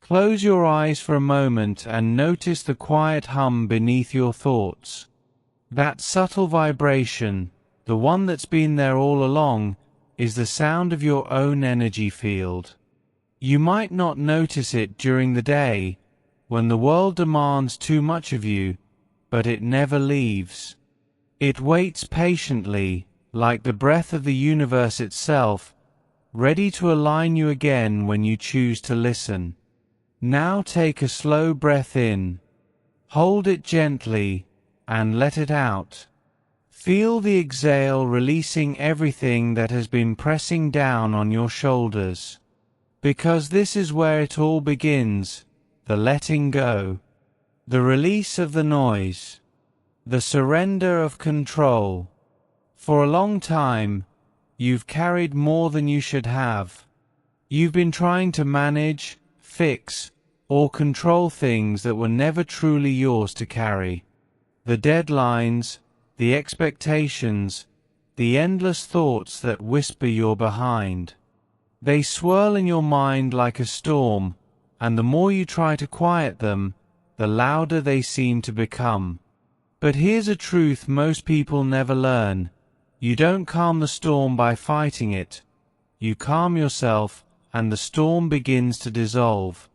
Close your eyes for a moment and notice the quiet hum beneath your thoughts. That subtle vibration, the one that's been there all along, is the sound of your own energy field. You might not notice it during the day, when the world demands too much of you, but it never leaves. It waits patiently, like the breath of the universe itself, ready to align you again when you choose to listen. Now take a slow breath in. Hold it gently and let it out. Feel the exhale releasing everything that has been pressing down on your shoulders. Because this is where it all begins, the letting go, the release of the noise, the surrender of control. For a long time, you've carried more than you should have. You've been trying to manage, fix, or control things that were never truly yours to carry. The deadlines, the expectations, the endless thoughts that whisper you're behind. They swirl in your mind like a storm, and the more you try to quiet them, the louder they seem to become. But here's a truth most people never learn. You don't calm the storm by fighting it. You calm yourself, and the storm begins to dissolve.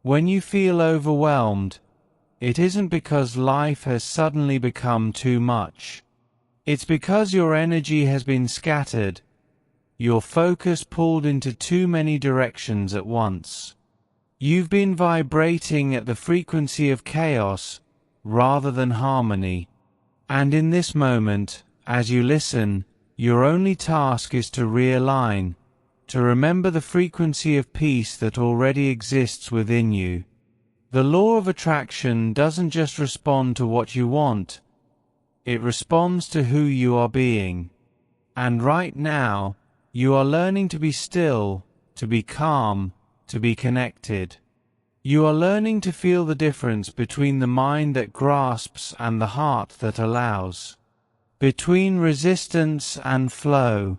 When you feel overwhelmed, it isn't because life has suddenly become too much. It's because your energy has been scattered, your focus pulled into too many directions at once. You've been vibrating at the frequency of chaos rather than harmony. And in this moment, as you listen, your only task is to realign, to remember the frequency of peace that already exists within you. The law of attraction doesn't just respond to what you want, it responds to who you are being. And right now, you are learning to be still, to be calm, to be connected. You are learning to feel the difference between the mind that grasps and the heart that allows. Between resistance and flow.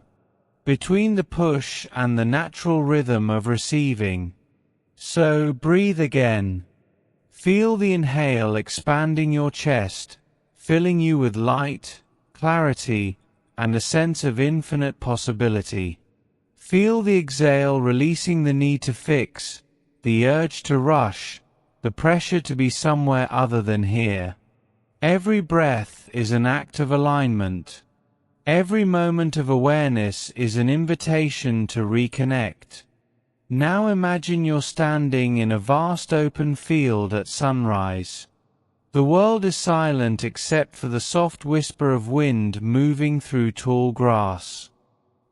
Between the push and the natural rhythm of receiving. So breathe again. Feel the inhale expanding your chest, filling you with light, clarity, and a sense of infinite possibility. Feel the exhale releasing the need to fix, the urge to rush, the pressure to be somewhere other than here. Every breath is an act of alignment. Every moment of awareness is an invitation to reconnect. Now imagine you're standing in a vast open field at sunrise. The world is silent except for the soft whisper of wind moving through tall grass.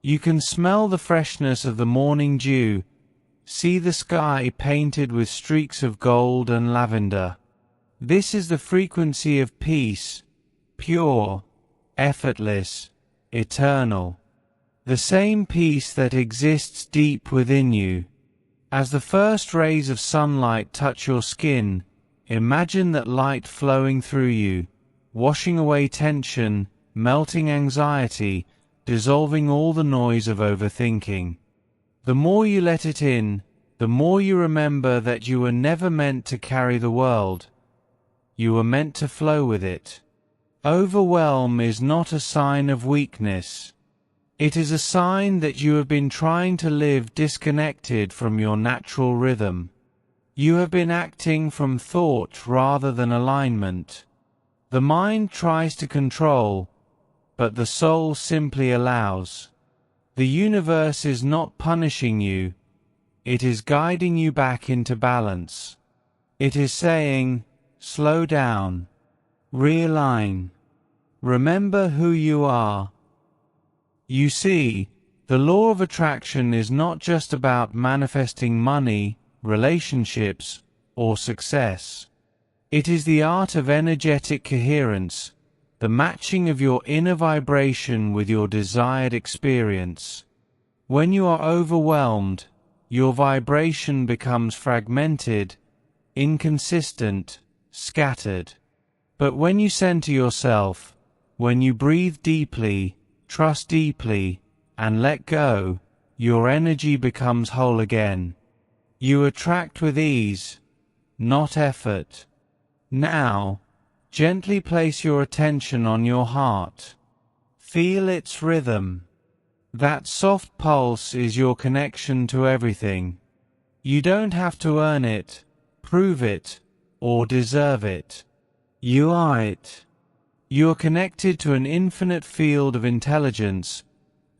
You can smell the freshness of the morning dew, see the sky painted with streaks of gold and lavender. This is the frequency of peace, pure, effortless, eternal. The same peace that exists deep within you. As the first rays of sunlight touch your skin, imagine that light flowing through you, washing away tension, melting anxiety, dissolving all the noise of overthinking. The more you let it in, the more you remember that you were never meant to carry the world. You were meant to flow with it. Overwhelm is not a sign of weakness. It is a sign that you have been trying to live disconnected from your natural rhythm. You have been acting from thought rather than alignment. The mind tries to control, but the soul simply allows. The universe is not punishing you, it is guiding you back into balance. It is saying, slow down, realign, remember who you are. You see, the law of attraction is not just about manifesting money, relationships, or success. It is the art of energetic coherence, the matching of your inner vibration with your desired experience. When you are overwhelmed, your vibration becomes fragmented, inconsistent, scattered. But when you center yourself, when you breathe deeply, trust deeply, and let go, your energy becomes whole again. You attract with ease, not effort. Now, gently place your attention on your heart. Feel its rhythm. That soft pulse is your connection to everything. You don't have to earn it, prove it, or deserve it. You are it. You are connected to an infinite field of intelligence,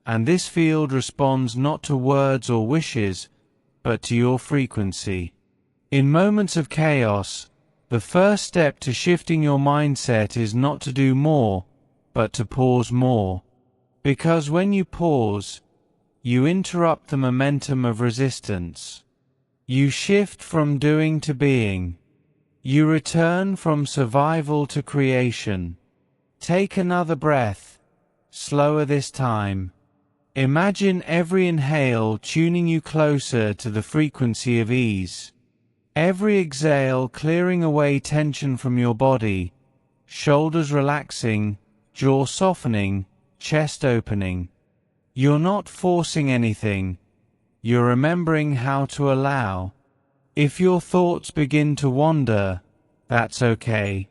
and this field responds not to words or wishes, but to your frequency. In moments of chaos, the first step to shifting your mindset is not to do more, but to pause more. Because when you pause, you interrupt the momentum of resistance. You shift from doing to being. You return from survival to creation. Take another breath, slower this time. Imagine every inhale tuning you closer to the frequency of ease. Every exhale clearing away tension from your body, shoulders relaxing, jaw softening, chest opening. You're not forcing anything. You're remembering how to allow. If your thoughts begin to wander, that's okay.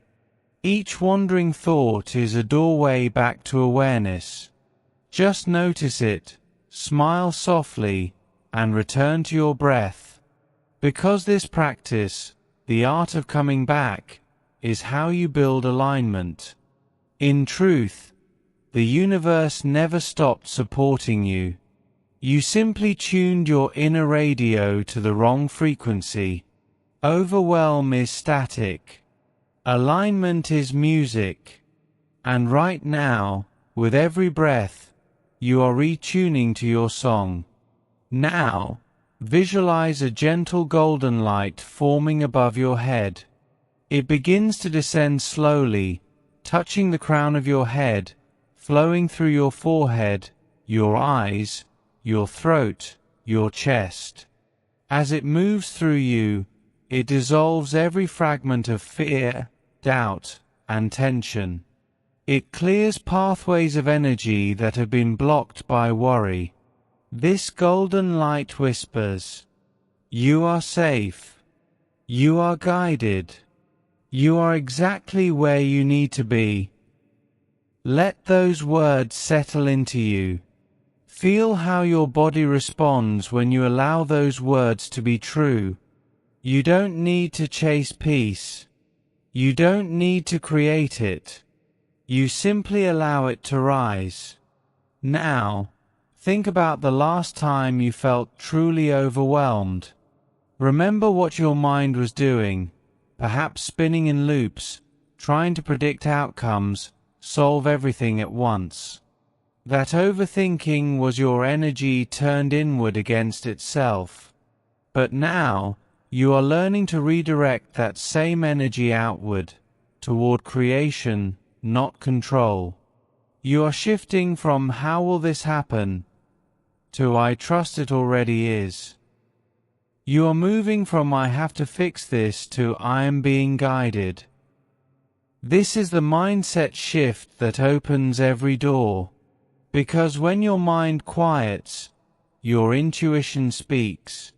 Each wandering thought is a doorway back to awareness. Just notice it, smile softly, and return to your breath. Because this practice, the art of coming back, is how you build alignment. In truth, the universe never stopped supporting you. You simply tuned your inner radio to the wrong frequency. Overwhelm is static. Alignment is music. And right now, with every breath, you are retuning to your song. Now, visualize a gentle golden light forming above your head. It begins to descend slowly, touching the crown of your head, flowing through your forehead, your eyes, your throat, your chest. As it moves through you, it dissolves every fragment of fear, doubt, and tension. It clears pathways of energy that have been blocked by worry. This golden light whispers, "You are safe. You are guided. You are exactly where you need to be." Let those words settle into you. Feel how your body responds when you allow those words to be true. You don't need to chase peace. You don't need to create it. You simply allow it to rise. Now, think about the last time you felt truly overwhelmed. Remember what your mind was doing, perhaps spinning in loops, trying to predict outcomes, solve everything at once. That overthinking was your energy turned inward against itself. But now, you are learning to redirect that same energy outward, toward creation, not control. You are shifting from "how will this happen" to "I trust it already is." You are moving from "I have to fix this" to "I am being guided." This is the mindset shift that opens every door. Because when your mind quiets, your intuition speaks.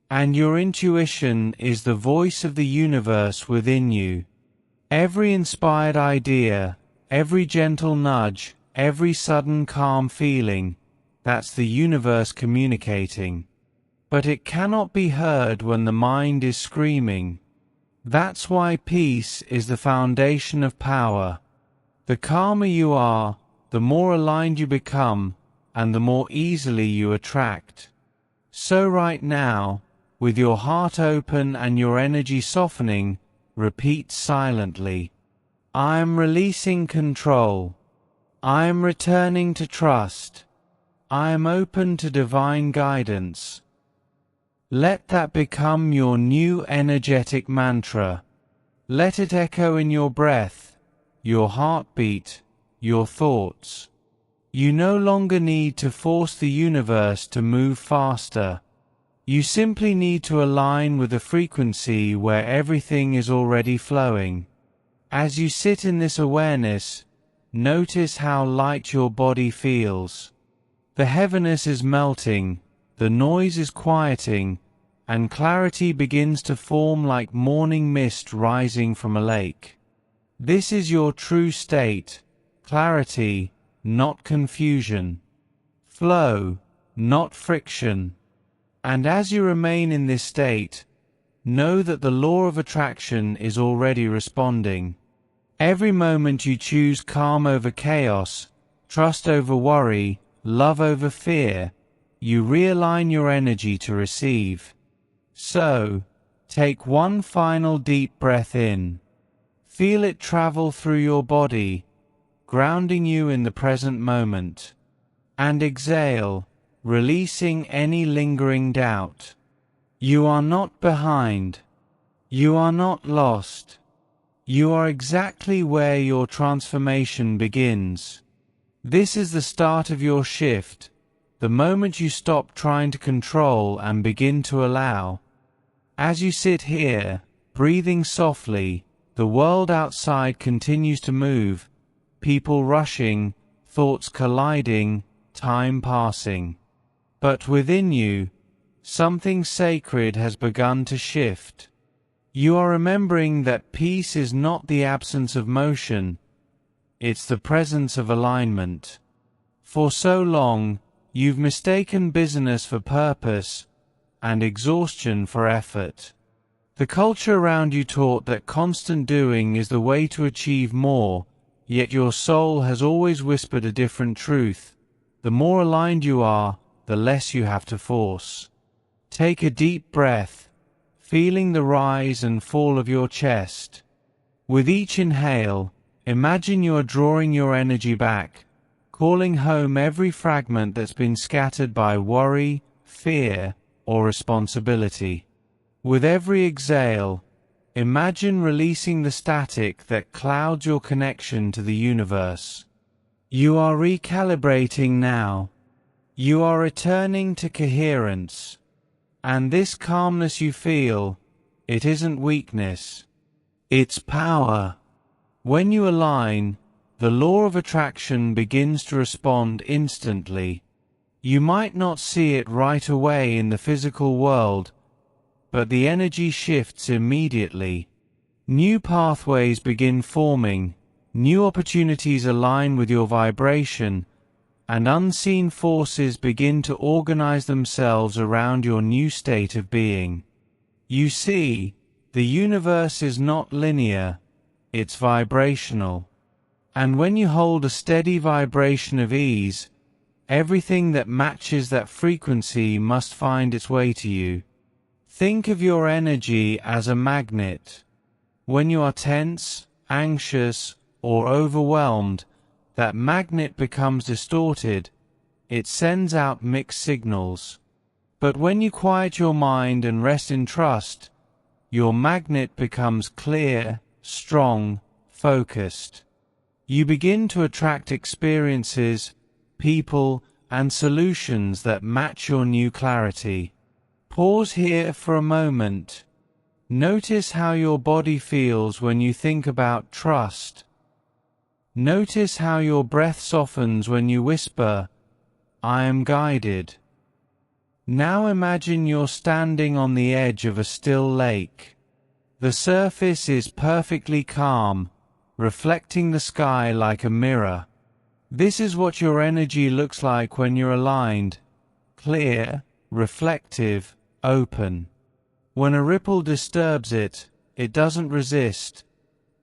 And your intuition is the voice of the universe within you. Every inspired idea, every gentle nudge, every sudden calm feeling, that's the universe communicating. But it cannot be heard when the mind is screaming. That's why peace is the foundation of power. The calmer you are, the more aligned you become, and the more easily you attract. So right now, with your heart open and your energy softening, repeat silently, "I am releasing control. I am returning to trust. I am open to divine guidance." Let that become your new energetic mantra. Let it echo in your breath, your heartbeat, your thoughts. You no longer need to force the universe to move faster. You simply need to align with a frequency where everything is already flowing. As you sit in this awareness, notice how light your body feels. The heaviness is melting, the noise is quieting, and clarity begins to form like morning mist rising from a lake. This is your true state, clarity, not confusion, flow, not friction. And as you remain in this state, know that the law of attraction is already responding. Every moment you choose calm over chaos, trust over worry, love over fear, you realign your energy to receive. So, take one final deep breath in. Feel it travel through your body, grounding you in the present moment. And exhale, releasing any lingering doubt. You are not behind. You are not lost. You are exactly where your transformation begins. This is the start of your shift, the moment you stop trying to control and begin to allow. As you sit here, breathing softly, the world outside continues to move, people rushing, thoughts colliding, time passing. But within you, something sacred has begun to shift. You are remembering that peace is not the absence of motion, it's the presence of alignment. For so long, you've mistaken busyness for purpose, and exhaustion for effort. The culture around you taught that constant doing is the way to achieve more, yet your soul has always whispered a different truth. The more aligned you are, the less you have to force. Take a deep breath, feeling the rise and fall of your chest. With each inhale, imagine you are drawing your energy back, calling home every fragment that's been scattered by worry, fear, or responsibility. With every exhale, imagine releasing the static that clouds your connection to the universe. You are recalibrating now. You are returning to coherence. And this calmness you feel, it isn't weakness. It's power. When you align, the law of attraction begins to respond instantly. You might not see it right away in the physical world, but the energy shifts immediately. New pathways begin forming, new opportunities align with your vibration, and unseen forces begin to organize themselves around your new state of being. You see, the universe is not linear, it's vibrational. And when you hold a steady vibration of ease, everything that matches that frequency must find its way to you. Think of your energy as a magnet. When you are tense, anxious, or overwhelmed, that magnet becomes distorted. It sends out mixed signals. But when you quiet your mind and rest in trust, your magnet becomes clear, strong, focused. You begin to attract experiences, people, and solutions that match your new clarity. Pause here for a moment. Notice how your body feels when you think about trust. Notice how your breath softens when you whisper, "I am guided." Now imagine you're standing on the edge of a still lake. The surface is perfectly calm, reflecting the sky like a mirror. This is what your energy looks like when you're aligned, clear, reflective, open. When a ripple disturbs it, it doesn't resist.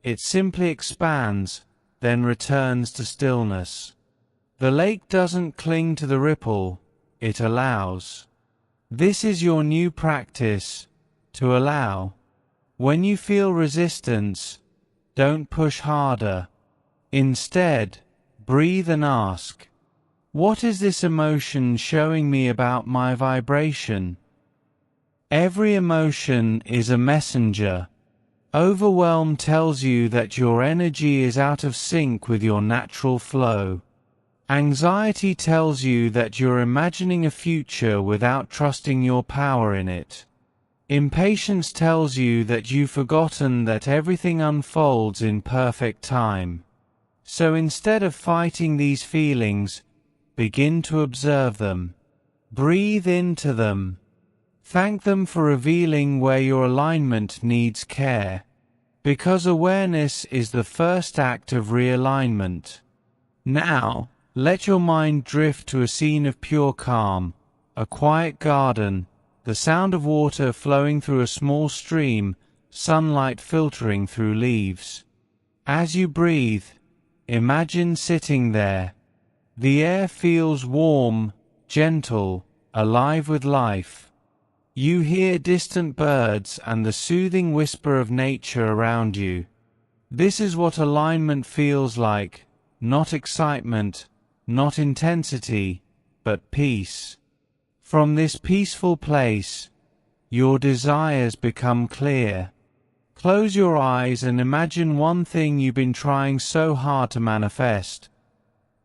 It simply expands, then returns to stillness. The lake doesn't cling to the ripple, it allows. This is your new practice, to allow. When you feel resistance, don't push harder. Instead, breathe and ask, what is this emotion showing me about my vibration? Every emotion is a messenger. Overwhelm tells you that your energy is out of sync with your natural flow. Anxiety tells you that you're imagining a future without trusting your power in it. Impatience tells you that you've forgotten that everything unfolds in perfect time. So instead of fighting these feelings, begin to observe them. Breathe into them. Thank them for revealing where your alignment needs care, because awareness is the first act of realignment. Now, let your mind drift to a scene of pure calm, a quiet garden, the sound of water flowing through a small stream, sunlight filtering through leaves. As you breathe, imagine sitting there. The air feels warm, gentle, alive with life. You hear distant birds and the soothing whisper of nature around you. This is what alignment feels like, not excitement, not intensity, but peace. From this peaceful place, your desires become clear. Close your eyes and imagine one thing you've been trying so hard to manifest.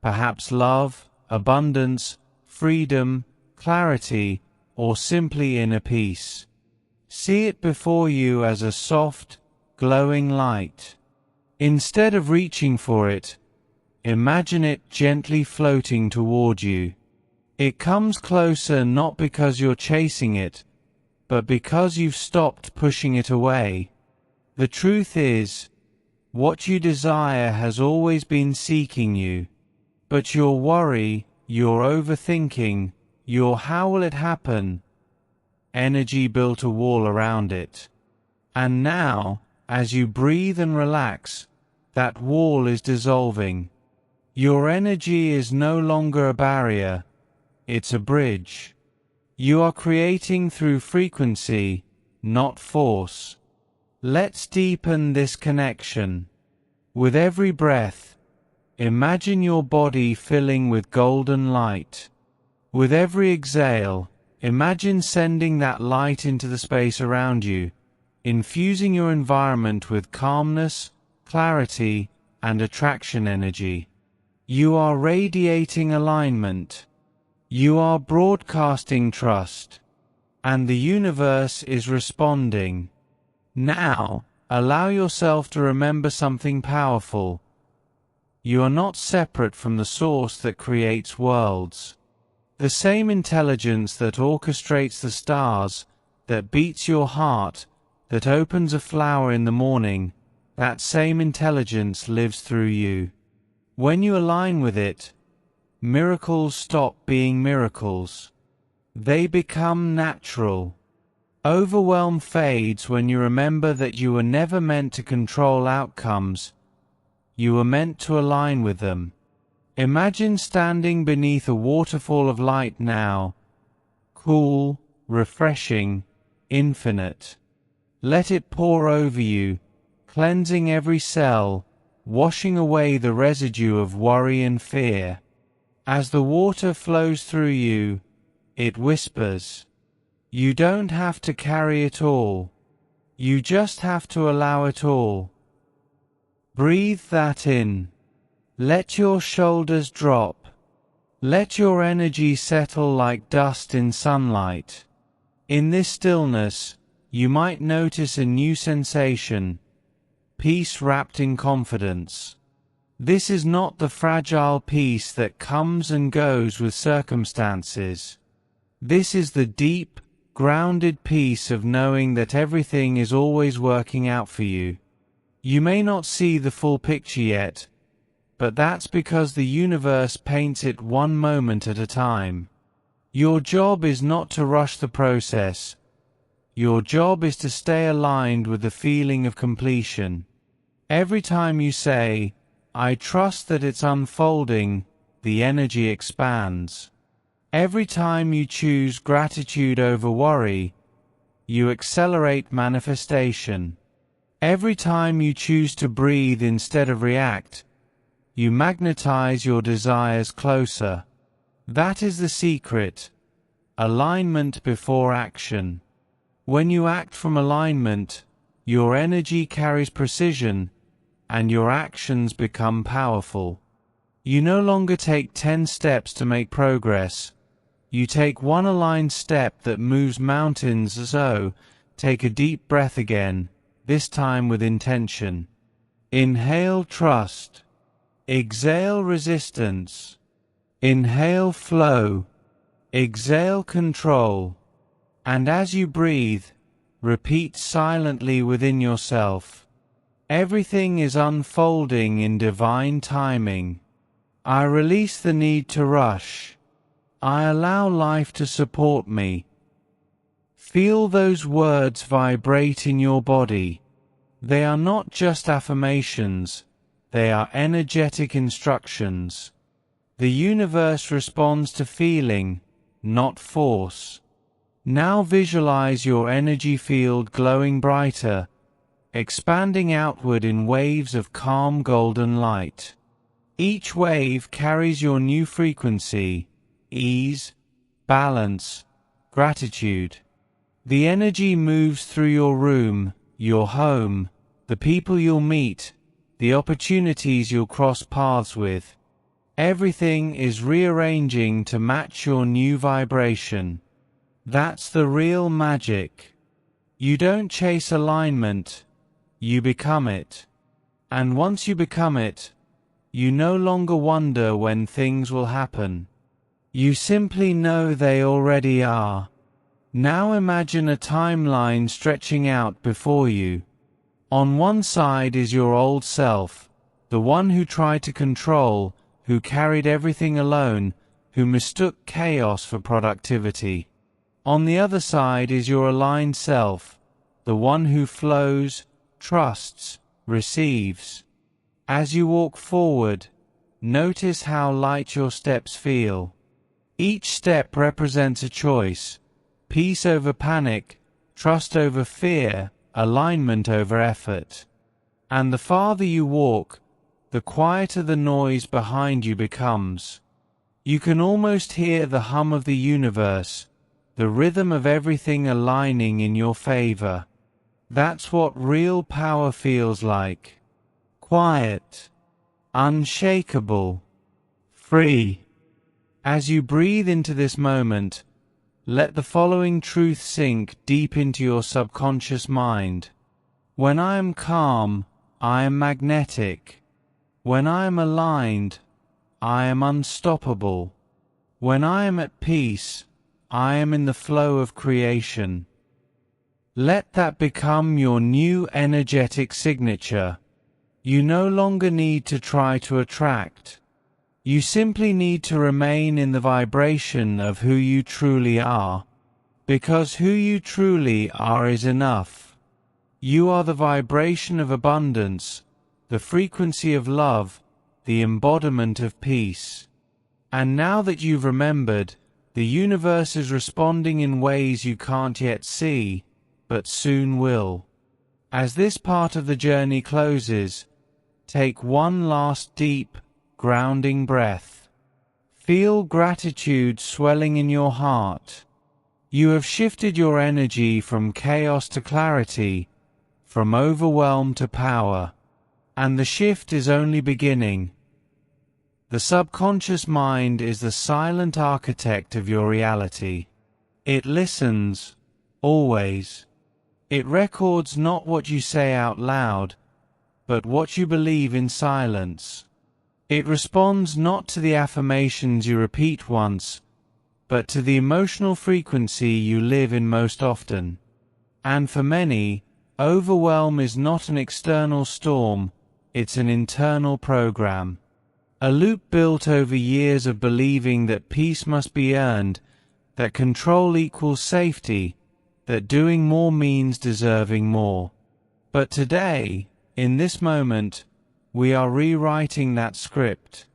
Perhaps love, abundance, freedom, clarity, or simply inner peace. See it before you as a soft, glowing light. Instead of reaching for it, imagine it gently floating toward you. It comes closer not because you're chasing it, but because you've stopped pushing it away. The truth is, what you desire has always been seeking you. But your worry, your overthinking, your how will it happen, energy built a wall around it. And now, as you breathe and relax, that wall is dissolving. Your energy is no longer a barrier, it's a bridge. You are creating through frequency, not force. Let's deepen this connection. With every breath, imagine your body filling with golden light. With every exhale, imagine sending that light into the space around you, infusing your environment with calmness, clarity, and attraction energy. You are radiating alignment. You are broadcasting trust. And the universe is responding. Now, allow yourself to remember something powerful. You are not separate from the source that creates worlds. The same intelligence that orchestrates the stars, that beats your heart, that opens a flower in the morning, that same intelligence lives through you. When you align with it, miracles stop being miracles. They become natural. Overwhelm fades when you remember that you were never meant to control outcomes. You were meant to align with them. Imagine standing beneath a waterfall of light now, cool, refreshing, infinite. Let it pour over you, cleansing every cell, washing away the residue of worry and fear. As the water flows through you, it whispers, "You don't have to carry it all. You just have to allow it all." Breathe that in. Let your shoulders drop. Let your energy settle like dust in sunlight. In this stillness, you might notice a new sensation, peace wrapped in confidence. This is not the fragile peace that comes and goes with circumstances. This is the deep, grounded peace of knowing that everything is always working out for you. You may not see the full picture yet, but that's because the universe paints it one moment at a time. Your job is not to rush the process. Your job is to stay aligned with the feeling of completion. Every time you say, "I trust that it's unfolding," the energy expands. Every time you choose gratitude over worry, you accelerate manifestation. Every time you choose to breathe instead of react, you magnetize your desires closer. That is the secret. Alignment before action. When you act from alignment, your energy carries precision, and your actions become powerful. You no longer take 10 steps to make progress. You take one aligned step that moves mountains. So, take a deep breath again, this time with intention. Inhale trust. Exhale resistance. Inhale flow. Exhale control. And as you breathe, repeat silently within yourself, everything is unfolding in divine timing. I release the need to rush. I allow life to support me. Feel those words vibrate in your body. They are not just affirmations, they are energetic instructions. The universe responds to feeling, not force. Now visualize your energy field glowing brighter, expanding outward in waves of calm golden light. Each wave carries your new frequency, ease, balance, gratitude. The energy moves through your room, your home, the people you'll meet, the opportunities you'll cross paths with. Everything is rearranging to match your new vibration. That's the real magic. You don't chase alignment, you become it. And once you become it, you no longer wonder when things will happen. You simply know they already are. Now imagine a timeline stretching out before you. On one side is your old self, the one who tried to control, who carried everything alone, who mistook chaos for productivity. On the other side is your aligned self, the one who flows, trusts, receives. As you walk forward, notice how light your steps feel. Each step represents a choice: peace over panic, trust over fear, alignment over effort. And the farther you walk, the quieter the noise behind you becomes. You can almost hear the hum of the universe, the rhythm of everything aligning in your favor. That's what real power feels like. Quiet, unshakable, free. As you breathe into this moment, let the following truth sink deep into your subconscious mind. When I am calm, I am magnetic. When I am aligned, I am unstoppable. When I am at peace, I am in the flow of creation. Let that become your new energetic signature. You no longer need to try to attract. You simply need to remain in the vibration of who you truly are, because who you truly are is enough. You are the vibration of abundance, the frequency of love, the embodiment of peace. And now that you've remembered, the universe is responding in ways you can't yet see, but soon will. As this part of the journey closes, take one last deep, grounding breath. Feel gratitude swelling in your heart. You have shifted your energy from chaos to clarity, from overwhelm to power. And the shift is only beginning. The subconscious mind is the silent architect of your reality. It listens, always. It records not what you say out loud, but what you believe in silence. It responds not to the affirmations you repeat once, but to the emotional frequency you live in most often. And for many, overwhelm is not an external storm, it's an internal program. A loop built over years of believing that peace must be earned, that control equals safety, that doing more means deserving more. But today, in this moment, we are rewriting that script.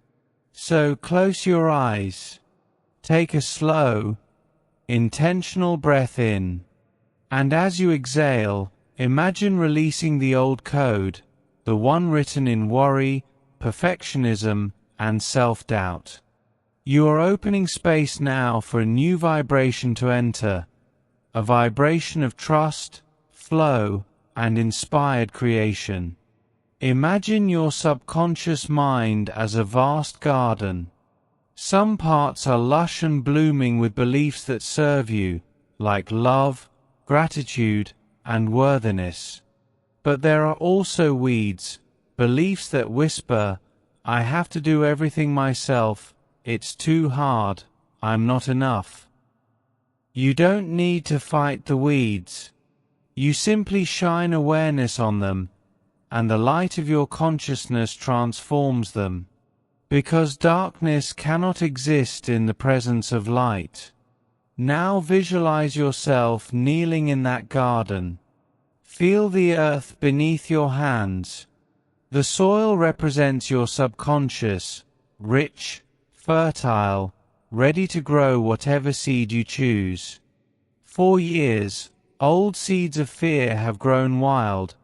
So close your eyes. Take a slow, intentional breath in. And as you exhale, imagine releasing the old code, the one written in worry, perfectionism, and self-doubt. You are opening space now for a new vibration to enter, a vibration of trust, flow, and inspired creation. Imagine your subconscious mind as a vast garden. Some parts are lush and blooming with beliefs that serve you, like love, gratitude, and worthiness. But there are also weeds, beliefs that whisper, I have to do everything myself, it's too hard, I'm not enough. You don't need to fight the weeds. You simply shine awareness on them, and the light of your consciousness transforms them. Because darkness cannot exist in the presence of light. Now visualize yourself kneeling in that garden. Feel the earth beneath your hands. The soil represents your subconscious, rich, fertile, ready to grow whatever seed you choose. For years, old seeds of fear have grown wild,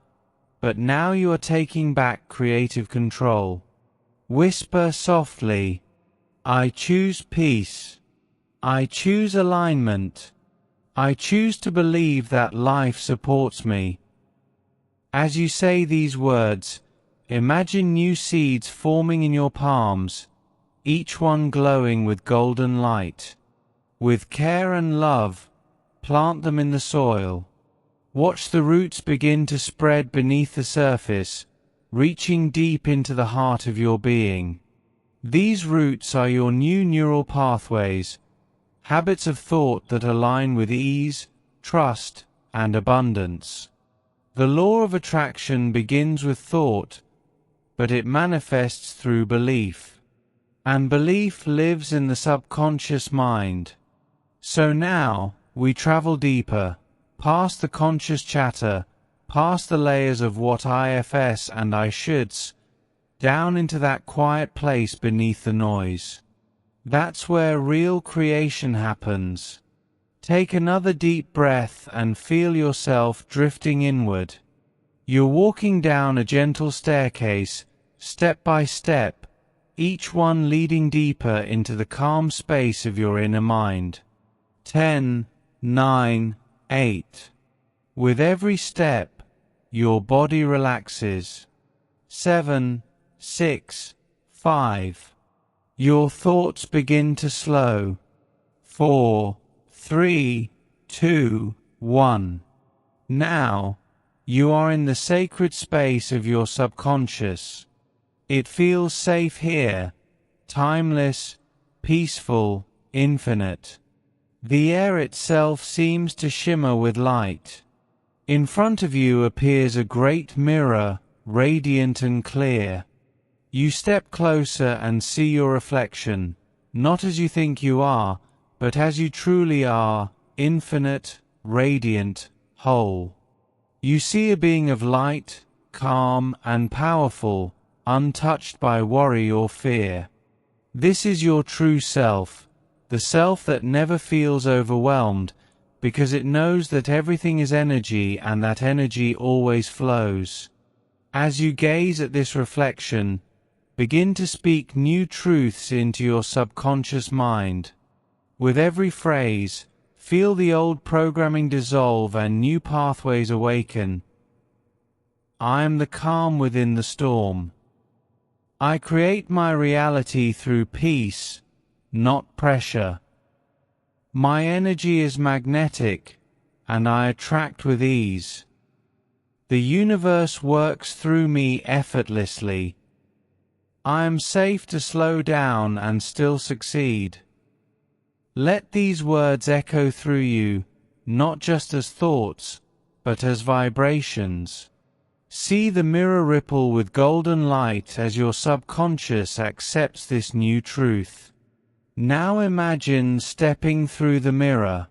but now you are taking back creative control. Whisper softly, I choose peace. I choose alignment. I choose to believe that life supports me. As you say these words, imagine new seeds forming in your palms, each one glowing with golden light. With care and love, plant them in the soil. Watch the roots begin to spread beneath the surface, reaching deep into the heart of your being. These roots are your new neural pathways, habits of thought that align with ease, trust, and abundance. The law of attraction begins with thought, but it manifests through belief. And belief lives in the subconscious mind. So now, we travel deeper, past the conscious chatter, past the layers of what ifs and I shoulds, down into that quiet place beneath the noise. That's where real creation happens. Take another deep breath and feel yourself drifting inward. You're walking down a gentle staircase, step by step, each one leading deeper into the calm space of your inner mind. 10, 9, 8. With every step, your body relaxes. 7, 6, 5. Your thoughts begin to slow. 4, 3, 2, 1. Now, you are in the sacred space of your subconscious. It feels safe here, timeless, peaceful, infinite. The air itself seems to shimmer with light. In front of you appears a great mirror, radiant and clear. You step closer and see your reflection, not as you think you are, but as you truly are, infinite, radiant, whole. You see a being of light, calm and powerful, untouched by worry or fear. This is your true self, the self that never feels overwhelmed, because it knows that everything is energy and that energy always flows. As you gaze at this reflection, begin to speak new truths into your subconscious mind. With every phrase, feel the old programming dissolve and new pathways awaken. I am the calm within the storm. I create my reality through peace, not pressure. My energy is magnetic, and I attract with ease. The universe works through me effortlessly. I am safe to slow down and still succeed. Let these words echo through you, not just as thoughts, but as vibrations. See the mirror ripple with golden light as your subconscious accepts this new truth. Now imagine stepping through the mirror.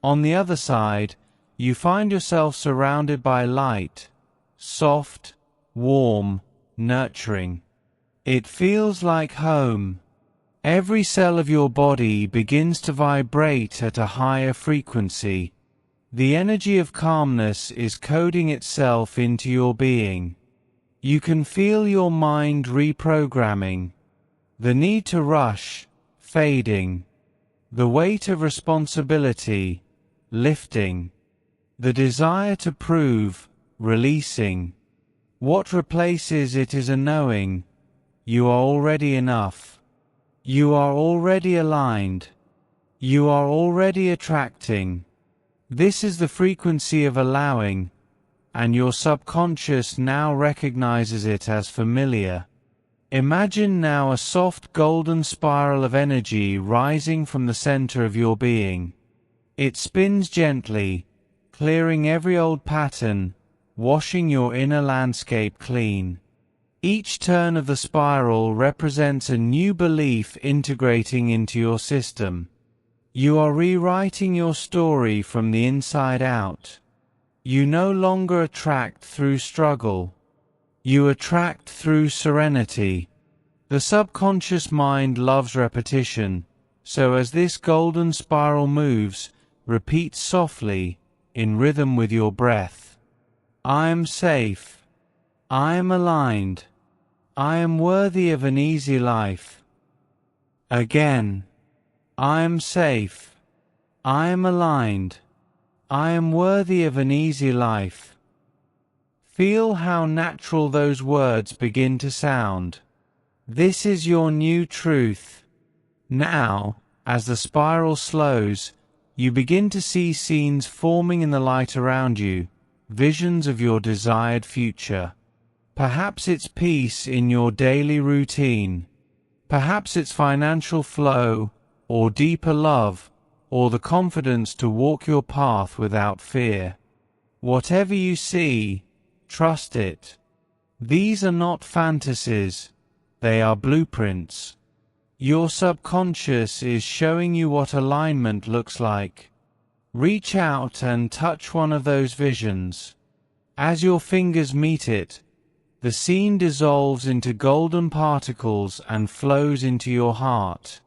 On the other side, you find yourself surrounded by light, soft, warm, nurturing. It feels like home. Every cell of your body begins to vibrate at a higher frequency. The energy of calmness is coding itself into your being. You can feel your mind reprogramming. The need to rush, fading. The weight of responsibility, lifting. The desire to prove, releasing. What replaces it is a knowing. You are already enough. You are already aligned. You are already attracting. This is the frequency of allowing, and your subconscious now recognizes it as familiar. Imagine now a soft golden spiral of energy rising from the center of your being. It spins gently, clearing every old pattern, washing your inner landscape clean. Each turn of the spiral represents a new belief integrating into your system. You are rewriting your story from the inside out. You no longer attract through struggle. You attract through serenity. The subconscious mind loves repetition, so as this golden spiral moves, repeat softly, in rhythm with your breath. I am safe. I am aligned. I am worthy of an easy life. Again. I am safe. I am aligned. I am worthy of an easy life. Feel how natural those words begin to sound. This is your new truth. Now, as the spiral slows, you begin to see scenes forming in the light around you, visions of your desired future. Perhaps it's peace in your daily routine. Perhaps it's financial flow, or deeper love, or the confidence to walk your path without fear. Whatever you see, trust it. These are not fantasies, they are blueprints. Your subconscious is showing you what alignment looks like. Reach out and touch one of those visions. As your fingers meet it, the scene dissolves into golden particles and flows into your heart.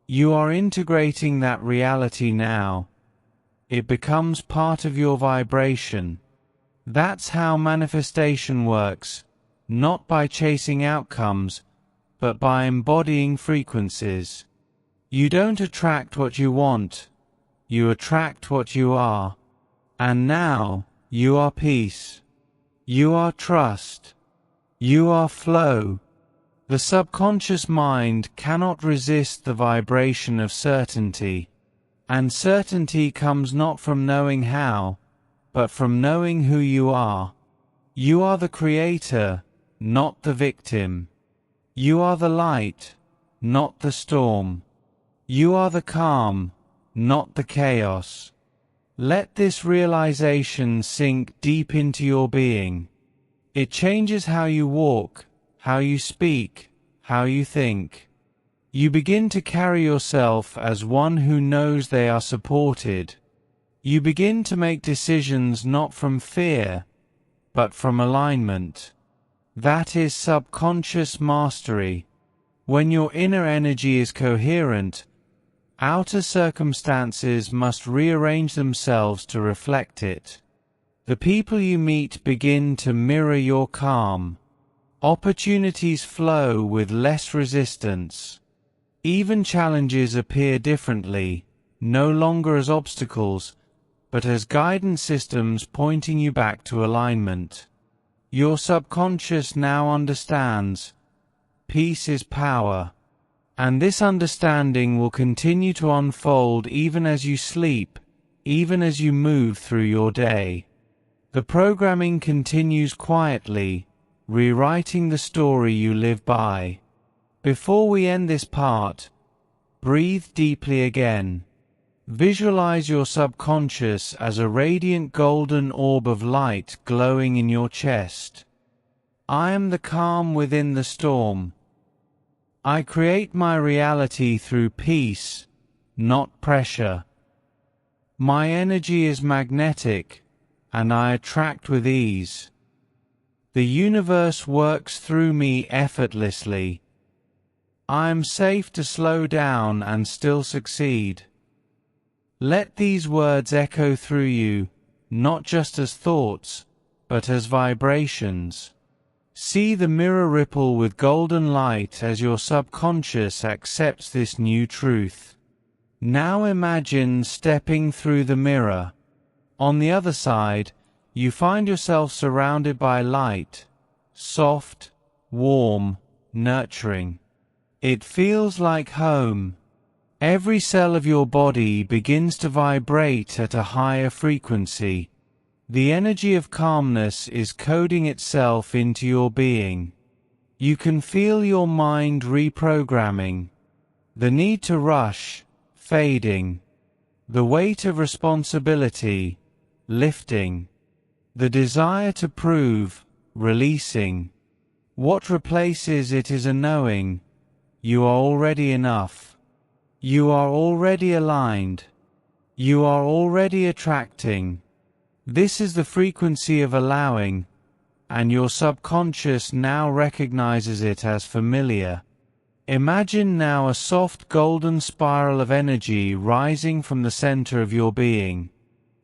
You are integrating that reality now. It becomes part of your vibration. That's how manifestation works, not by chasing outcomes, but by embodying frequencies. You don't attract what you want, you attract what you are. And now, you are peace. You are trust. You are flow. The subconscious mind cannot resist the vibration of certainty. And certainty comes not from knowing how, but from knowing who you are. You are the creator, not the victim. You are the light, not the storm. You are the calm, not the chaos. Let this realization sink deep into your being. It changes how you walk, how you speak, how you think. You begin to carry yourself as one who knows they are supported. You begin to make decisions not from fear, but from alignment. That is subconscious mastery. When your inner energy is coherent, outer circumstances must rearrange themselves to reflect it. The people you meet begin to mirror your calm. Opportunities flow with less resistance. Even challenges appear differently, no longer as obstacles, but as guidance systems pointing you back to alignment. Your subconscious now understands. Peace is power. And this understanding will continue to unfold even as you sleep, even as you move through your day. The programming continues quietly, rewriting the story you live by. Before we end this part, breathe deeply again. Visualize your subconscious as a radiant golden orb of light glowing in your chest. I am the calm within the storm. I create my reality through peace, not pressure. My energy is magnetic, and I attract with ease. The universe works through me effortlessly. I am safe to slow down and still succeed. Let these words echo through you, not just as thoughts, but as vibrations. See the mirror ripple with golden light as your subconscious accepts this new truth. Now imagine stepping through the mirror. On the other side, you find yourself surrounded by light, soft, warm, nurturing. It feels like home. Every cell of your body begins to vibrate at a higher frequency. The energy of calmness is coding itself into your being. You can feel your mind reprogramming. The need to rush, fading. The weight of responsibility, lifting. The desire to prove, releasing. What replaces it is a knowing. You are already enough. You are already aligned. You are already attracting. This is the frequency of allowing, and your subconscious now recognizes it as familiar. Imagine now a soft golden spiral of energy rising from the center of your being.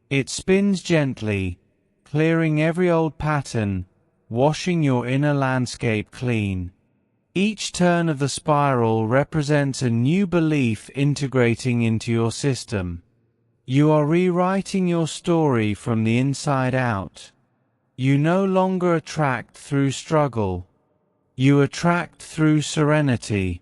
It spins gently, clearing every old pattern, washing your inner landscape clean. Each turn of the spiral represents a new belief integrating into your system. You are rewriting your story from the inside out. You no longer attract through struggle. You attract through serenity.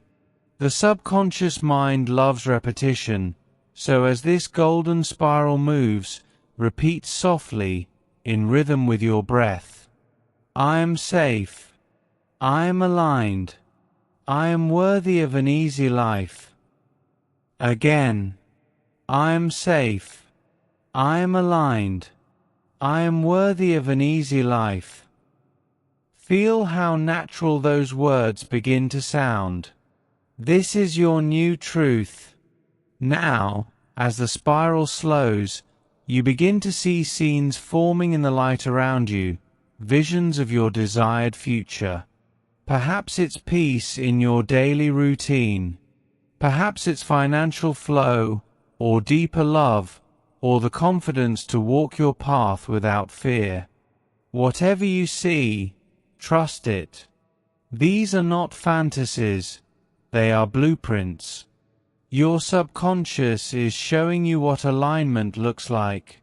The subconscious mind loves repetition, so as this golden spiral moves, repeat softly, in rhythm with your breath. I am safe. I am aligned. I am worthy of an easy life. Again. I am safe. I am aligned. I am worthy of an easy life. Feel how natural those words begin to sound. This is your new truth. Now, as the spiral slows, you begin to see scenes forming in the light around you, visions of your desired future. Perhaps it's peace in your daily routine. Perhaps it's financial flow, or deeper love, or the confidence to walk your path without fear. Whatever you see, trust it. These are not fantasies, they are blueprints. Your subconscious is showing you what alignment looks like.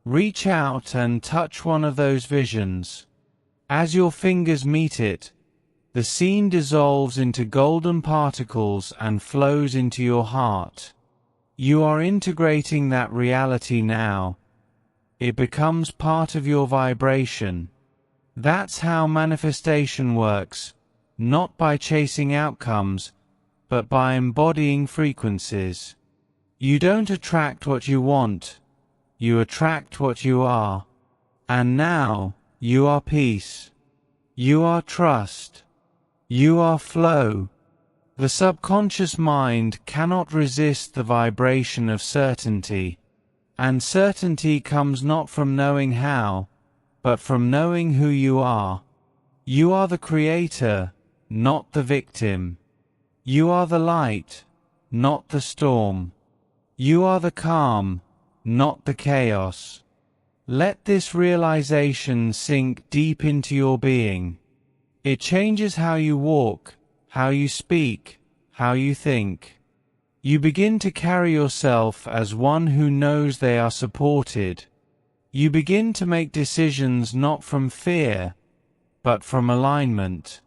Reach out and touch one of those visions. As your fingers meet it, the scene dissolves into golden particles and flows into your heart. You are integrating that reality now. It becomes part of your vibration. That's how manifestation works, not by chasing outcomes, but by embodying frequencies. You don't attract what you want, you attract what you are. And now, you are peace. You are trust. You are flow. The subconscious mind cannot resist the vibration of certainty. And certainty comes not from knowing how, but from knowing who you are. You are the creator, not the victim. You are the light, not the storm. You are the calm, not the chaos. Let this realization sink deep into your being. It changes how you walk, how you speak, how you think. You begin to carry yourself as one who knows they are supported. You begin to make decisions not from fear, but from alignment.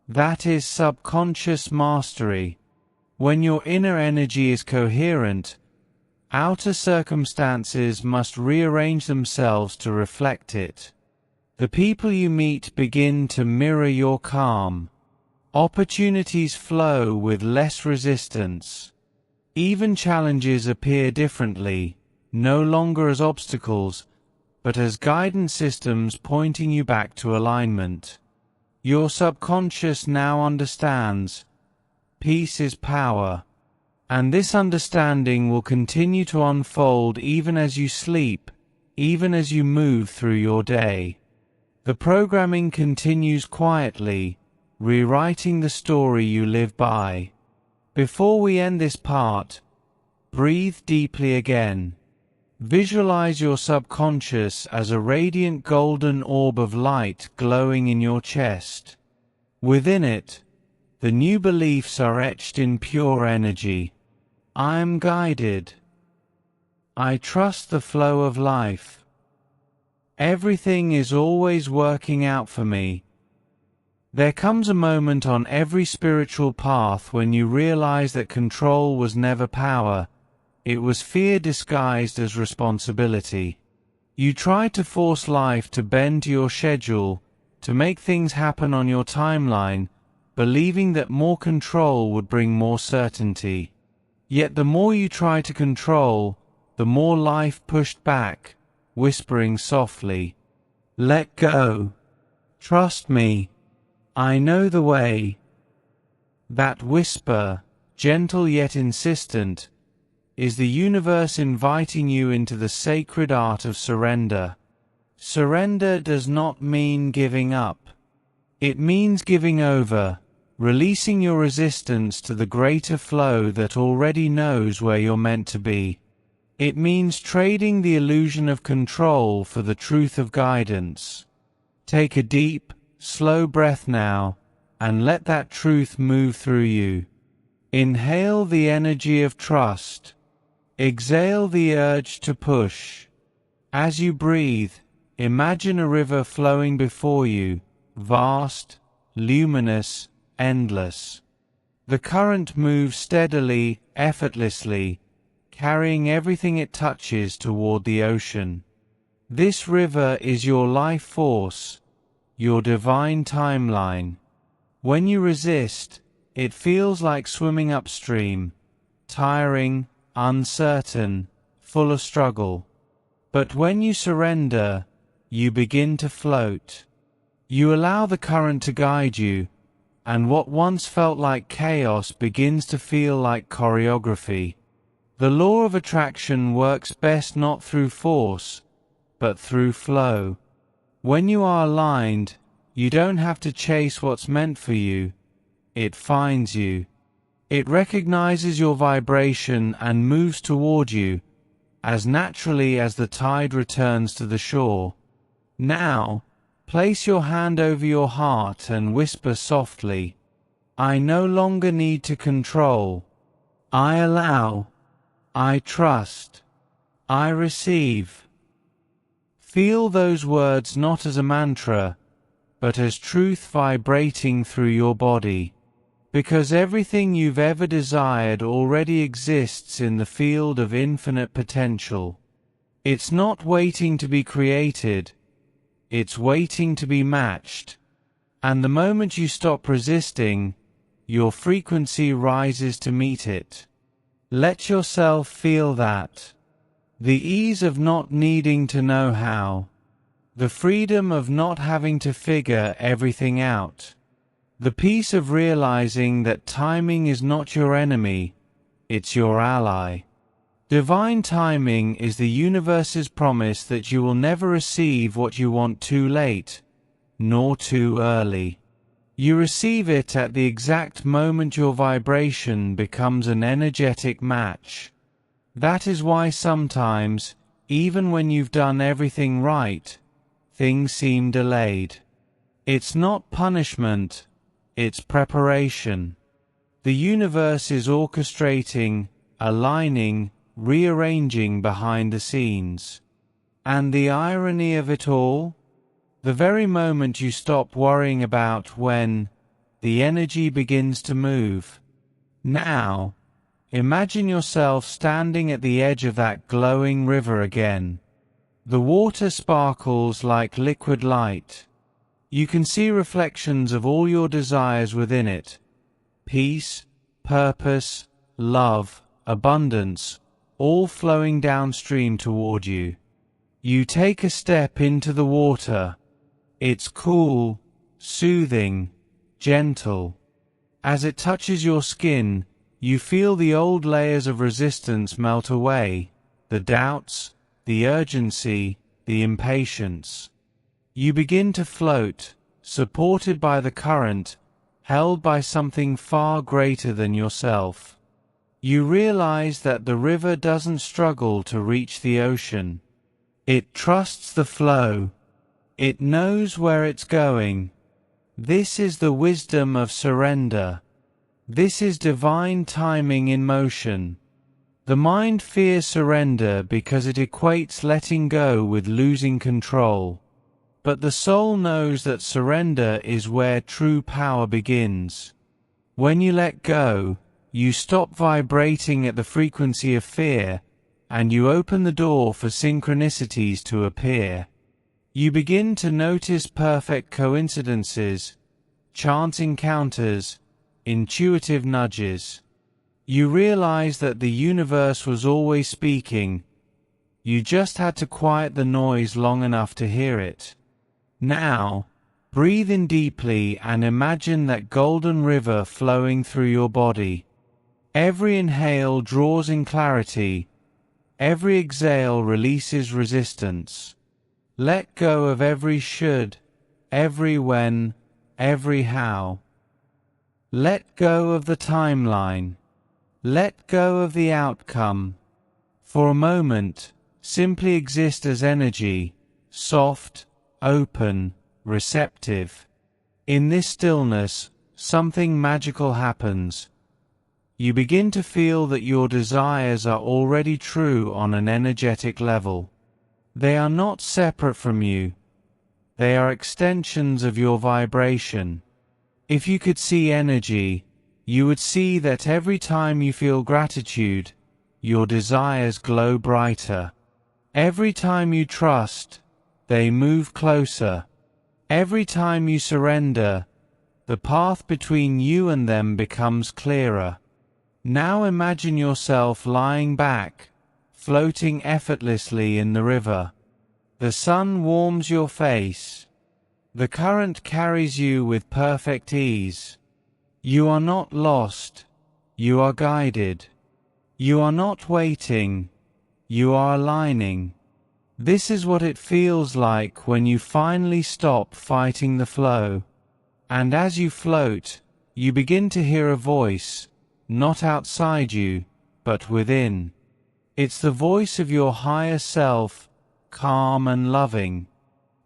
That is subconscious mastery. When your inner energy is coherent, outer circumstances must rearrange themselves to reflect it. The people you meet begin to mirror your calm. Opportunities flow with less resistance. Even challenges appear differently, no longer as obstacles, but as guidance systems pointing you back to alignment. Your subconscious now understands. Peace is power. And this understanding will continue to unfold even as you sleep, even as you move through your day. The programming continues quietly, rewriting the story you live by. Before we end this part, breathe deeply again. Visualize your subconscious as a radiant golden orb of light glowing in your chest. Within it, the new beliefs are etched in pure energy. I am guided. I trust the flow of life. Everything is always working out for me. There comes a moment on every spiritual path when you realize that control was never power. It was fear disguised as responsibility. You tried to force life to bend to your schedule, to make things happen on your timeline, believing that more control would bring more certainty. Yet the more you try to control, the more life pushed back, whispering softly, "Let go. Trust me. I know the way." That whisper, gentle yet insistent, is the universe inviting you into the sacred art of surrender. Surrender does not mean giving up. It means giving over, releasing your resistance to the greater flow that already knows where you're meant to be. It means trading the illusion of control for the truth of guidance. Take a deep, slow breath now, and let that truth move through you. Inhale the energy of trust. Exhale the urge to push. As you breathe, imagine a river flowing before you, vast, luminous, endless. The current moves steadily, effortlessly, carrying everything it touches toward the ocean. This river is your life force, your divine timeline. When you resist, it feels like swimming upstream, tiring, uncertain, full of struggle. But when you surrender, you begin to float. You allow the current to guide you, and what once felt like chaos begins to feel like choreography. The law of attraction works best not through force, but through flow. When you are aligned, you don't have to chase what's meant for you. It finds you. It recognizes your vibration and moves toward you, as naturally as the tide returns to the shore. Now, place your hand over your heart and whisper softly, "I no longer need to control. I allow. I trust. I receive." Feel those words not as a mantra, but as truth vibrating through your body. Because everything you've ever desired already exists in the field of infinite potential. It's not waiting to be created, it's waiting to be matched. And the moment you stop resisting, your frequency rises to meet it. Let yourself feel that. The ease of not needing to know how. The freedom of not having to figure everything out. The peace of realizing that timing is not your enemy, it's your ally. Divine timing is the universe's promise that you will never receive what you want too late, nor too early. You receive it at the exact moment your vibration becomes an energetic match. That is why sometimes, even when you've done everything right, things seem delayed. It's not punishment, it's preparation. The universe is orchestrating, aligning, rearranging behind the scenes. And the irony of it all? The very moment you stop worrying about when, the energy begins to move. Now, imagine yourself standing at the edge of that glowing river again. The water sparkles like liquid light. You can see reflections of all your desires within it. Peace, purpose, love, abundance, all flowing downstream toward you. You take a step into the water. It's cool, soothing, gentle. As it touches your skin, you feel the old layers of resistance melt away, the doubts, the urgency, the impatience. You begin to float, supported by the current, held by something far greater than yourself. You realize that the river doesn't struggle to reach the ocean. It trusts the flow. It knows where it's going. This is the wisdom of surrender. This is divine timing in motion. The mind fears surrender because it equates letting go with losing control. But the soul knows that surrender is where true power begins. When you let go, you stop vibrating at the frequency of fear, and you open the door for synchronicities to appear. You begin to notice perfect coincidences, chance encounters, intuitive nudges. You realize that the universe was always speaking, You just had to quiet the noise long enough to hear it. Now, breathe in deeply and imagine that golden river flowing through your body. Every inhale draws in clarity. Every exhale releases resistance. Let go of every should, every when, every how. Let go of the timeline. Let go of the outcome. For a moment, simply exist as energy, soft, open, receptive. In this stillness, something magical happens. You begin to feel that your desires are already true on an energetic level. They are not separate from you. They are extensions of your vibration. If you could see energy, you would see that every time you feel gratitude, your desires glow brighter. Every time you trust, they move closer. Every time you surrender, the path between you and them becomes clearer. Now imagine yourself lying back, floating effortlessly in the river. The sun warms your face. The current carries you with perfect ease. You are not lost. You are guided. You are not waiting. You are aligning. This is what it feels like when you finally stop fighting the flow. And as you float, you begin to hear a voice, not outside you, but within. It's the voice of your higher self, calm and loving.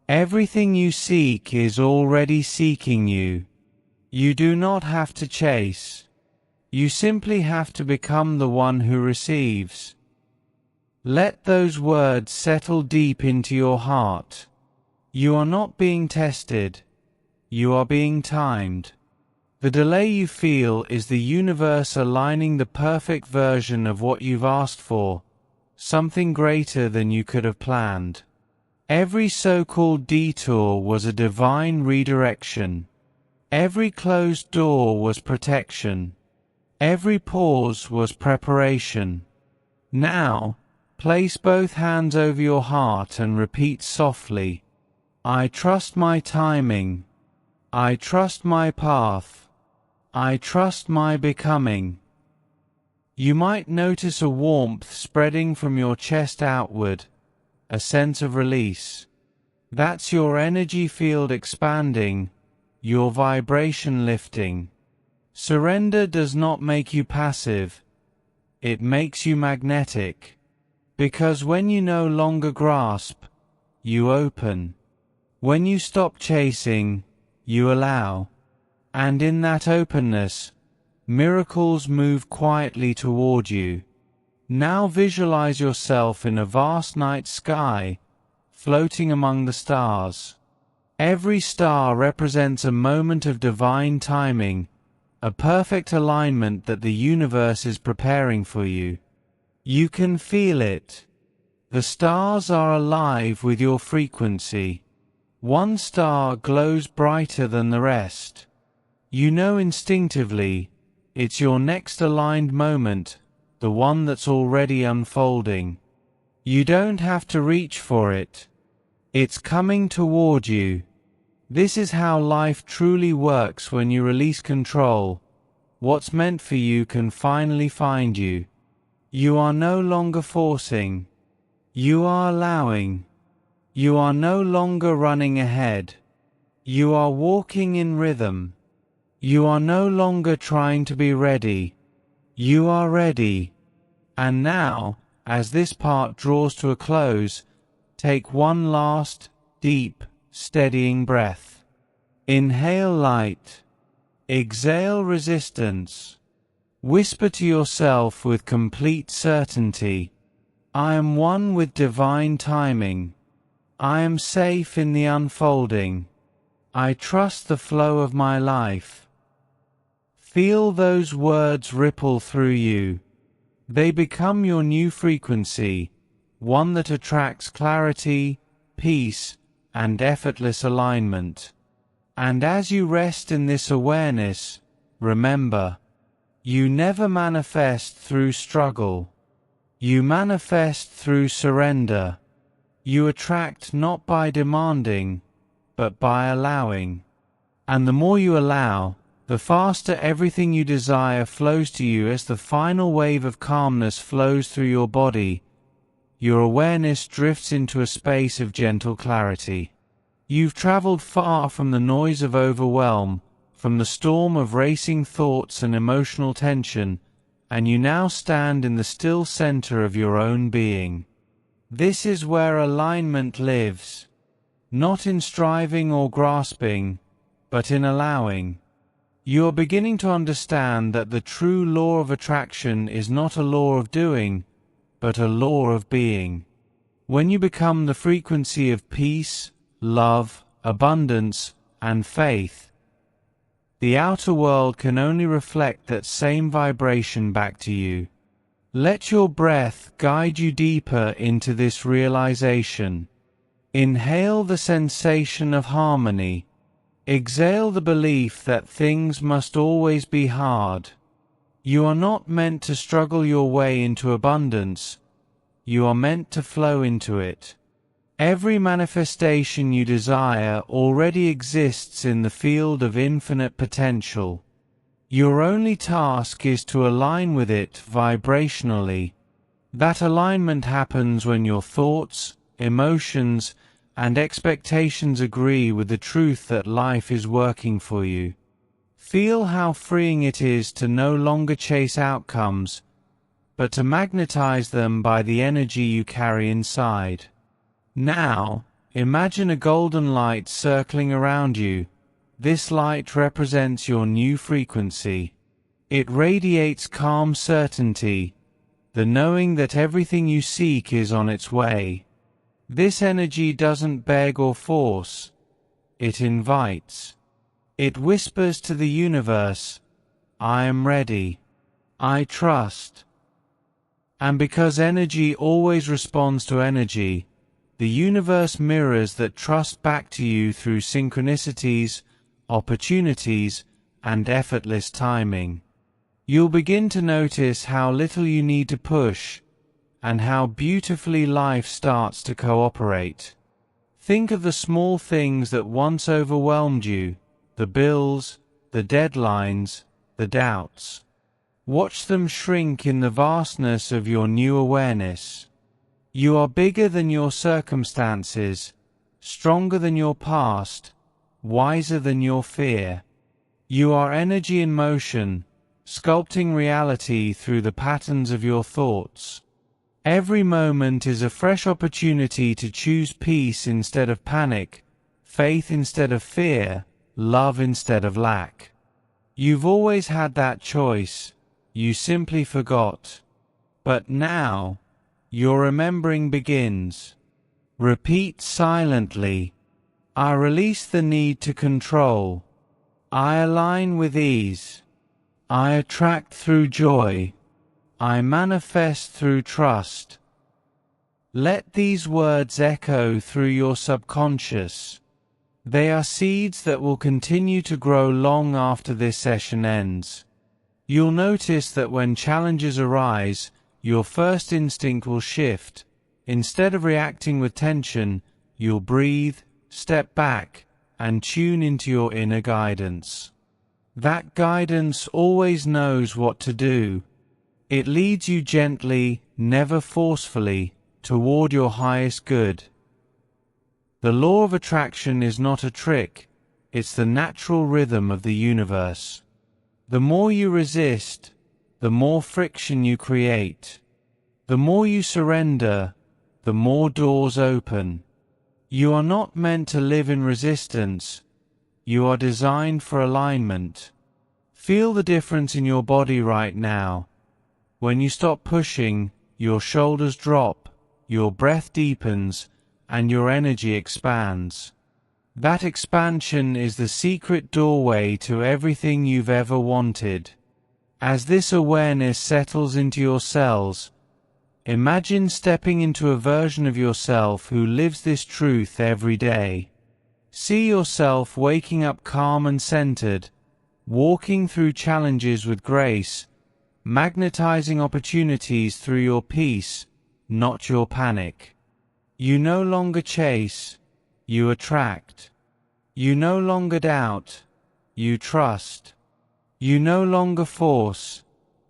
Everything you seek is already seeking you. You do not have to chase. You simply have to become the one who receives. Let those words settle deep into your heart. You are not being tested. You are being timed. The delay you feel is the universe aligning the perfect version of what you've asked for, something greater than you could have planned. Every so-called detour was a divine redirection. Every closed door was protection. Every pause was preparation. Now, place both hands over your heart and repeat softly, I trust my timing. I trust my path. I trust my becoming. You might notice a warmth spreading from your chest outward, a sense of release. That's your energy field expanding, your vibration lifting. Surrender does not make you passive. It makes you magnetic. Because when you no longer grasp, you open. When you stop chasing, you allow. And in that openness, miracles move quietly toward you. Now visualize yourself in a vast night sky, floating among the stars. Every star represents a moment of divine timing, a perfect alignment that the universe is preparing for you. You can feel it. The stars are alive with your frequency. One star glows brighter than the rest. You know instinctively, it's your next aligned moment, the one that's already unfolding. You don't have to reach for it. It's coming toward you. This is how life truly works when you release control. What's meant for you can finally find you. You are no longer forcing. You are allowing. You are no longer running ahead. You are walking in rhythm. You are no longer trying to be ready. You are ready. And now, as this part draws to a close, take one last, deep, steadying breath. Inhale light. Exhale resistance. Whisper to yourself with complete certainty, I am one with divine timing. I am safe in the unfolding. I trust the flow of my life. Feel those words ripple through you. They become your new frequency, one that attracts clarity, peace, and effortless alignment. And as you rest in this awareness, remember, you never manifest through struggle. You manifest through surrender. You attract not by demanding, but by allowing. And the more you allow, the faster everything you desire flows to you as the final wave of calmness flows through your body. Your awareness drifts into a space of gentle clarity. You've traveled far from the noise of overwhelm, from the storm of racing thoughts and emotional tension, and you now stand in the still center of your own being. This is where alignment lives, not in striving or grasping, but in allowing. You are beginning to understand that the true law of attraction is not a law of doing, but a law of being. When you become the frequency of peace, love, abundance, and faith, the outer world can only reflect that same vibration back to you. Let your breath guide you deeper into this realization. Inhale the sensation of harmony. Exhale the belief that things must always be hard. You are not meant to struggle your way into abundance. You are meant to flow into it. Every manifestation you desire already exists in the field of infinite potential. Your only task is to align with it vibrationally. That alignment happens when your thoughts, emotions, and expectations agree with the truth that life is working for you. Feel how freeing it is to no longer chase outcomes, but to magnetize them by the energy you carry inside. Now, imagine a golden light circling around you. This light represents your new frequency. It radiates calm certainty, the knowing that everything you seek is on its way. This energy doesn't beg or force. It invites. It whispers to the universe, "I am ready. I trust." And because energy always responds to energy, the universe mirrors that trust back to you through synchronicities, opportunities, and effortless timing. You'll begin to notice how little you need to push, and how beautifully life starts to cooperate. Think of the small things that once overwhelmed you, the bills, the deadlines, the doubts. Watch them shrink in the vastness of your new awareness. You are bigger than your circumstances, stronger than your past, wiser than your fear. You are energy in motion, sculpting reality through the patterns of your thoughts. Every moment is a fresh opportunity to choose peace instead of panic, faith instead of fear, love instead of lack. You've always had that choice, you simply forgot. But now, your remembering begins. Repeat silently. I release the need to control. I align with ease. I attract through joy. I manifest through trust. Let these words echo through your subconscious. They are seeds that will continue to grow long after this session ends. You'll notice that when challenges arise, your first instinct will shift. Instead of reacting with tension, you'll breathe, step back, and tune into your inner guidance. That guidance always knows what to do. It leads you gently, never forcefully, toward your highest good. The law of attraction is not a trick, it's the natural rhythm of the universe. The more you resist, the more friction you create. The more you surrender, the more doors open. You are not meant to live in resistance. You are designed for alignment. Feel the difference in your body right now. When you stop pushing, your shoulders drop, your breath deepens, and your energy expands. That expansion is the secret doorway to everything you've ever wanted. As this awareness settles into your cells, imagine stepping into a version of yourself who lives this truth every day. See yourself waking up calm and centered, walking through challenges with grace, magnetizing opportunities through your peace, not your panic. You no longer chase, you attract. You no longer doubt, you trust. You no longer force,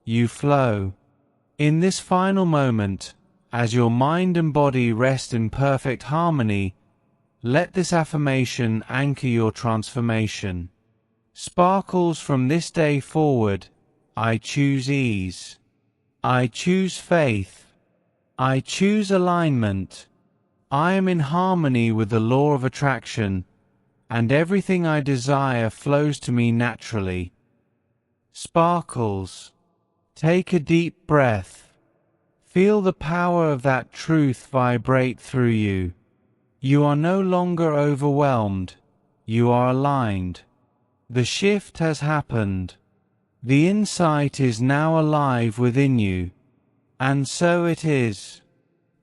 you flow. In this final moment, as your mind and body rest in perfect harmony, let this affirmation anchor your transformation. Sparkles, from this day forward, I choose ease. I choose faith. I choose alignment. I am in harmony with the law of attraction, and everything I desire flows to me naturally. Sparkles, take a deep breath. Feel the power of that truth vibrate through you. You are no longer overwhelmed. You are aligned. The shift has happened. The insight is now alive within you. And so it is.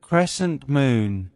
Crescent moon.